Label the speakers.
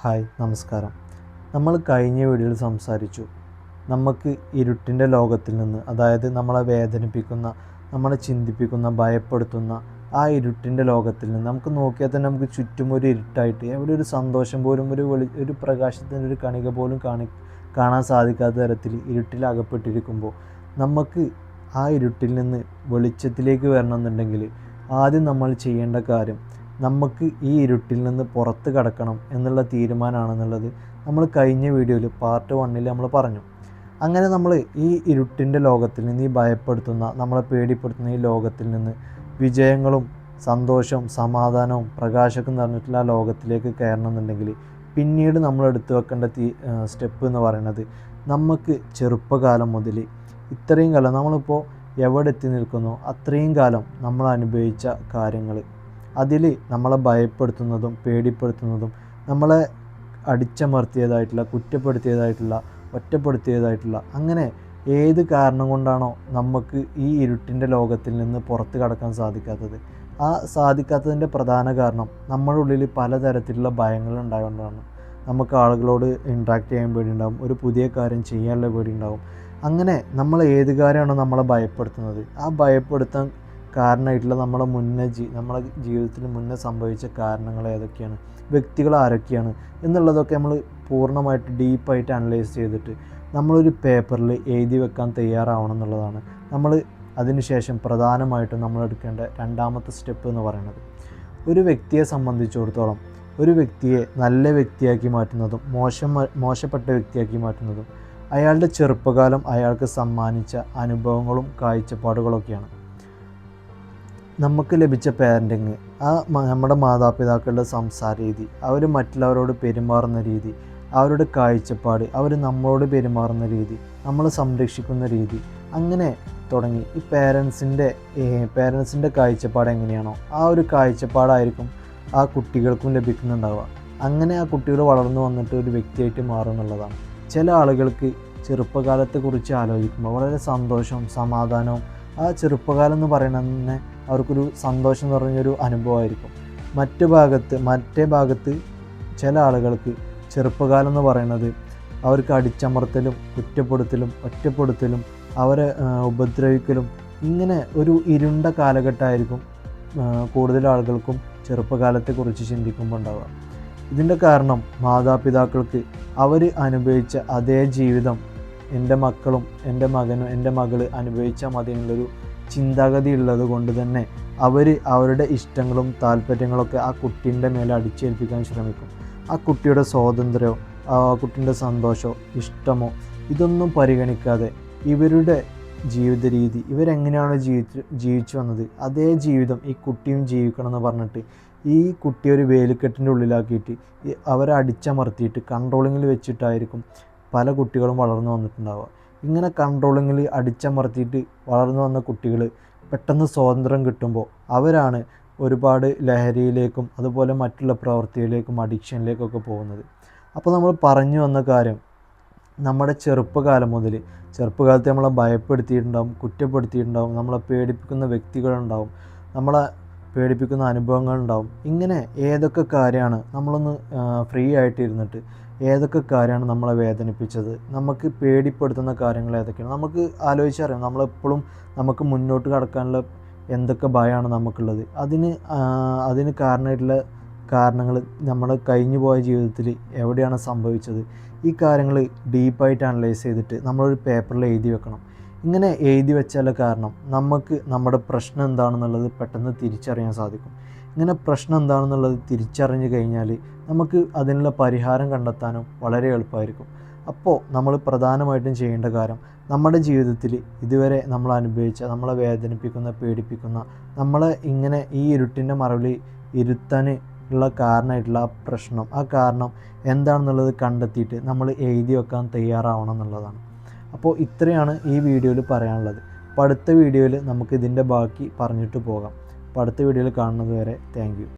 Speaker 1: Hi നമസ്കാരം. നമ്മൾ കഴിഞ്ഞ വീഡിയോയിൽ സംസാരിച്ചു നമുക്ക് ഇരുട്ടിൻ്റെ ലോകത്തിൽ നിന്ന്, അതായത് നമ്മളെ വേദനിപ്പിക്കുന്ന, നമ്മളെ ചിന്തിപ്പിക്കുന്ന, ഭയപ്പെടുത്തുന്ന ആ ഇരുട്ടിൻ്റെ ലോകത്തിൽ നിന്ന് നമുക്ക് നോക്കിയാൽ തന്നെ നമുക്ക് ചുറ്റും ഒരു ഇരുട്ടായിട്ട് എവിടെ ഒരു സന്തോഷം പോലും, ഒരു പ്രകാശത്തിൻ്റെ ഒരു കണിക പോലും കാണാൻ സാധിക്കാത്ത തരത്തിൽ ഇരുട്ടിൽ അകപ്പെട്ടിരിക്കുമ്പോൾ നമുക്ക് ആ ഇരുട്ടിൽ നിന്ന് വെളിച്ചത്തിലേക്ക് വരണമെന്നുണ്ടെങ്കിൽ ആദ്യം നമ്മൾ ചെയ്യേണ്ട കാര്യം നമുക്ക് ഈ ഇരുട്ടിൽ നിന്ന് പുറത്ത് കടക്കണം എന്നുള്ള തീരുമാനമാണെന്നുള്ളത് നമ്മൾ കഴിഞ്ഞ വീഡിയോയിൽ പാർട്ട് 1 നമ്മൾ പറഞ്ഞു. അങ്ങനെ നമ്മൾ ഈ ഇരുട്ടിൻ്റെ ലോകത്തിൽ നിന്ന്, ഈ ഭയപ്പെടുത്തുന്ന, നമ്മളെ പേടിപ്പെടുത്തുന്ന ഈ ലോകത്തിൽ നിന്ന് വിജയങ്ങളും സന്തോഷവും സമാധാനവും പ്രകാശമൊക്കെ നിറഞ്ഞിട്ടുള്ള ആ ലോകത്തിലേക്ക് കയറണമെന്നുണ്ടെങ്കിൽ പിന്നീട് നമ്മൾ എടുത്തു വെക്കേണ്ട സ്റ്റെപ്പ് എന്ന് പറയുന്നത്, നമുക്ക് ചെറുപ്പകാലം മുതൽ ഇത്രയും കാലം നമ്മളിപ്പോൾ എവിടെ എത്തി നിൽക്കുന്നോ അത്രയും കാലം നമ്മൾ അനുഭവിച്ച കാര്യങ്ങൾ, അതിൽ നമ്മളെ ഭയപ്പെടുത്തുന്നതും പേടിപ്പെടുത്തുന്നതും നമ്മളെ അടിച്ചമർത്തിയതായിട്ടുള്ള, കുറ്റപ്പെടുത്തിയതായിട്ടുള്ള, ഒറ്റപ്പെടുത്തിയതായിട്ടുള്ള, അങ്ങനെ ഏത് കാരണം കൊണ്ടാണോ നമുക്ക് ഈ ഇരുട്ടിൻ്റെ ലോകത്തിൽ നിന്ന് പുറത്ത് കടക്കാൻ സാധിക്കാത്തത്, ആ സാധിക്കാത്തതിൻ്റെ പ്രധാന കാരണം നമ്മുടെ ഉള്ളിൽ പലതരത്തിലുള്ള ഭയങ്ങൾ ഉണ്ടായതുകൊണ്ടാണ്. നമുക്ക് ആളുകളോട് ഇൻട്രാക്ട് ചെയ്യാൻ പേടിയുണ്ടാവും, ഒരു പുതിയ കാര്യം ചെയ്യാനുള്ള പേടിയുണ്ടാവും. അങ്ങനെ നമ്മൾ ഏത് കാര്യമാണോ നമ്മളെ ഭയപ്പെടുത്തുന്നത്, ആ ഭയപ്പെടുത്താൻ കാരണമായിട്ടുള്ള നമ്മളെ ജീവിതത്തിൽ മുന്നേ സംഭവിച്ച കാരണങ്ങൾ ഏതൊക്കെയാണ്, വ്യക്തികൾ ആരൊക്കെയാണ് എന്നുള്ളതൊക്കെ നമ്മൾ പൂർണ്ണമായിട്ട് ഡീപ്പായിട്ട് അനലൈസ് ചെയ്തിട്ട് നമ്മളൊരു പേപ്പറിൽ എഴുതി വെക്കാൻ തയ്യാറാവണം എന്നുള്ളതാണ് നമ്മൾ അതിനുശേഷം പ്രധാനമായിട്ടും നമ്മൾ എടുക്കേണ്ട രണ്ടാമത്തെ സ്റ്റെപ്പ് എന്ന് പറയുന്നത്. ഒരു വ്യക്തിയെ സംബന്ധിച്ചിടത്തോളം ഒരു വ്യക്തിയെ നല്ല വ്യക്തിയാക്കി മാറ്റുന്നതും മോശപ്പെട്ട വ്യക്തിയാക്കി മാറ്റുന്നതും അയാളുടെ ചെറുപ്പകാലം അയാൾക്ക് സമ്മാനിച്ച അനുഭവങ്ങളും കാഴ്ചപ്പാടുകളൊക്കെയാണ്. നമുക്ക് ലഭിച്ച പാരൻറ്റിങ്, നമ്മുടെ മാതാപിതാക്കളുടെ സംസാര രീതി, അവർ മറ്റുള്ളവരോട് പെരുമാറുന്ന രീതി, അവരുടെ കാഴ്ചപ്പാട്, അവർ നമ്മളോട് പെരുമാറുന്ന രീതി, നമ്മൾ സംരക്ഷിക്കുന്ന രീതി, അങ്ങനെ തുടങ്ങി ഈ പേരൻസിൻ്റെ കാഴ്ചപ്പാട് എങ്ങനെയാണോ ആ ഒരു കാഴ്ചപ്പാടായിരിക്കും ആ കുട്ടികൾക്കും ലഭിക്കുന്നുണ്ടാവുക. അങ്ങനെ ആ കുട്ടികൾ വളർന്നു വന്നിട്ട് ഒരു വ്യക്തിയായിട്ട് മാറും എന്നുള്ളതാണ്. ചില ആളുകൾക്ക് ചെറുപ്പകാലത്തെക്കുറിച്ച് ആലോചിക്കുമ്പോൾ വളരെ സന്തോഷവും സമാധാനവും, ആ ചെറുപ്പകാലം എന്ന് പറയുന്നത് തന്നെ അവർക്കൊരു സന്തോഷം നിറഞ്ഞൊരു അനുഭവമായിരിക്കും. മറ്റേ ഭാഗത്ത് ചില ആളുകൾക്ക് ചെറുപ്പകാലം എന്ന് പറയുന്നത് അവർക്ക് അടിച്ചമർത്തലും, കുറ്റപ്പെടുത്തലും, ഒറ്റപ്പെടുത്തലും, അവരെ ഉപദ്രവിക്കലും, ഇങ്ങനെ ഒരു ഇരുണ്ട കാലഘട്ടമായിരിക്കും കൂടുതൽ ആളുകൾക്കും ചെറുപ്പകാലത്തെക്കുറിച്ച് ചിന്തിക്കുമ്പോൾ ഉണ്ടാവുക. ഇതിൻ്റെ കാരണം മാതാപിതാക്കൾക്ക് അവർ അനുഭവിച്ച അതേ ജീവിതം എൻ്റെ മക്കളും എൻ്റെ മകനും എൻ്റെ മകൾ അനുഭവിച്ചാൽ മതി എന്നുള്ളൊരു ചിന്താഗതി ഉള്ളത് കൊണ്ട് തന്നെ അവർ അവരുടെ ഇഷ്ടങ്ങളും താല്പര്യങ്ങളൊക്കെ ആ കുട്ടീൻ്റെ മേലെ അടിച്ചേൽപ്പിക്കാൻ ശ്രമിക്കും. ആ കുട്ടിയുടെ സ്വാതന്ത്ര്യമോ ആ കുട്ടീൻ്റെ സന്തോഷമോ ഇഷ്ടമോ ഇതൊന്നും പരിഗണിക്കാതെ ഇവരുടെ ജീവിത രീതി, ഇവരെങ്ങനെയാണ് ജീവിച്ചു വന്നത് അതേ ജീവിതം ഈ കുട്ടിയും ജീവിക്കണം എന്ന് പറഞ്ഞിട്ട് ഈ കുട്ടിയെ ഒരു വേലിക്കെട്ടിൻ്റെ ഉള്ളിലാക്കിയിട്ട് അവരെ അടിച്ചമർത്തിയിട്ട് കൺട്രോളിങ്ങിൽ വെച്ചിട്ടായിരിക്കും പല കുട്ടികളും വളർന്നു വന്നിട്ടുണ്ടാവുക. ഇങ്ങനെ കൺട്രോളിങ്ങിൽ അടിച്ചമർത്തിയിട്ട് വളർന്നു വന്ന കുട്ടികൾ പെട്ടെന്ന് സ്വാതന്ത്ര്യം കിട്ടുമ്പോൾ അവരാണ് ഒരുപാട് ലഹരിയിലേക്കും അതുപോലെ മറ്റുള്ള പ്രവൃത്തിയിലേക്കും അഡിക്ഷനിലേക്കൊക്കെ പോകുന്നത്. അപ്പോൾ നമ്മൾ പറഞ്ഞു വന്ന കാര്യം, നമ്മുടെ ചെറുപ്പകാലത്ത് നമ്മളെ ഭയപ്പെടുത്തിയിട്ടുണ്ടാവും, കുറ്റപ്പെടുത്തിയിട്ടുണ്ടാവും, നമ്മളെ പേടിപ്പിക്കുന്ന വ്യക്തികളുണ്ടാവും, നമ്മളെ പേടിപ്പിക്കുന്ന അനുഭവങ്ങളുണ്ടാവും. ഇങ്ങനെ ഏതൊക്കെ കാര്യമാണ് നമ്മളൊന്ന് ഫ്രീ ആയിട്ടിരുന്നിട്ട് ഏതൊക്കെ കാര്യമാണ് നമ്മളെ വേദനിപ്പിച്ചത്, നമുക്ക് പേടിപ്പെടുത്തുന്ന കാര്യങ്ങൾ ഏതൊക്കെയാണ്, നമുക്ക് ആലോചിച്ചറിയാം. നമ്മളെപ്പോഴും നമുക്ക് മുന്നോട്ട് കടക്കാനുള്ള എന്തൊക്കെ ഭയമാണ് നമുക്കുള്ളത്, അതിന് കാരണമായിട്ടുള്ള കാരണങ്ങൾ നമ്മുടെ കഴിഞ്ഞു പോയ ജീവിതത്തിൽ എവിടെയാണ് സംഭവിച്ചത്, ഈ കാര്യങ്ങൾ ഡീപ്പായിട്ട് അനലൈസ് ചെയ്തിട്ട് നമ്മളൊരു പേപ്പറിൽ എഴുതി വെക്കണം. ഇങ്ങനെ എഴുതി വെച്ചാൽ കാരണം നമുക്ക് നമ്മുടെ പ്രശ്നം എന്താണെന്നുള്ളത് പെട്ടെന്ന് തിരിച്ചറിയാൻ സാധിക്കും. ഇങ്ങനെ പ്രശ്നം എന്താണെന്നുള്ളത് തിരിച്ചറിഞ്ഞു കഴിഞ്ഞാൽ നമുക്ക് അതിനുള്ള പരിഹാരം കണ്ടെത്താനും വളരെ എളുപ്പമായിരിക്കും. അപ്പോൾ നമ്മൾ പ്രധാനമായിട്ടും ചെയ്യേണ്ട കാര്യം, നമ്മുടെ ജീവിതത്തിൽ ഇതുവരെ നമ്മൾ അനുഭവിച്ച, നമ്മളെ വേദനിപ്പിക്കുന്ന, പേടിപ്പിക്കുന്ന, നമ്മളെ ഇങ്ങനെ ഈ ഇരുട്ടിൻ്റെ മറവിൽ ഇരുത്താൻ ഉള്ള കാരണമായിട്ടുള്ള ആ പ്രശ്നം, ആ കാരണം എന്താണെന്നുള്ളത് കണ്ടെത്തിയിട്ട് നമ്മൾ എഴുതി വെക്കാൻ തയ്യാറാവണം എന്നുള്ളതാണ്. അപ്പോൾ ഇത്രയാണ് ഈ വീഡിയോയിൽ പറയാനുള്ളത്. അപ്പോൾ അടുത്ത വീഡിയോയിൽ നമുക്ക് ഇതിൻ്റെ ബാക്കി പറഞ്ഞിട്ട് പോകാം. അപ്പോൾ അടുത്ത വീഡിയോയിൽ കാണുന്നത് വരെ താങ്ക് യു.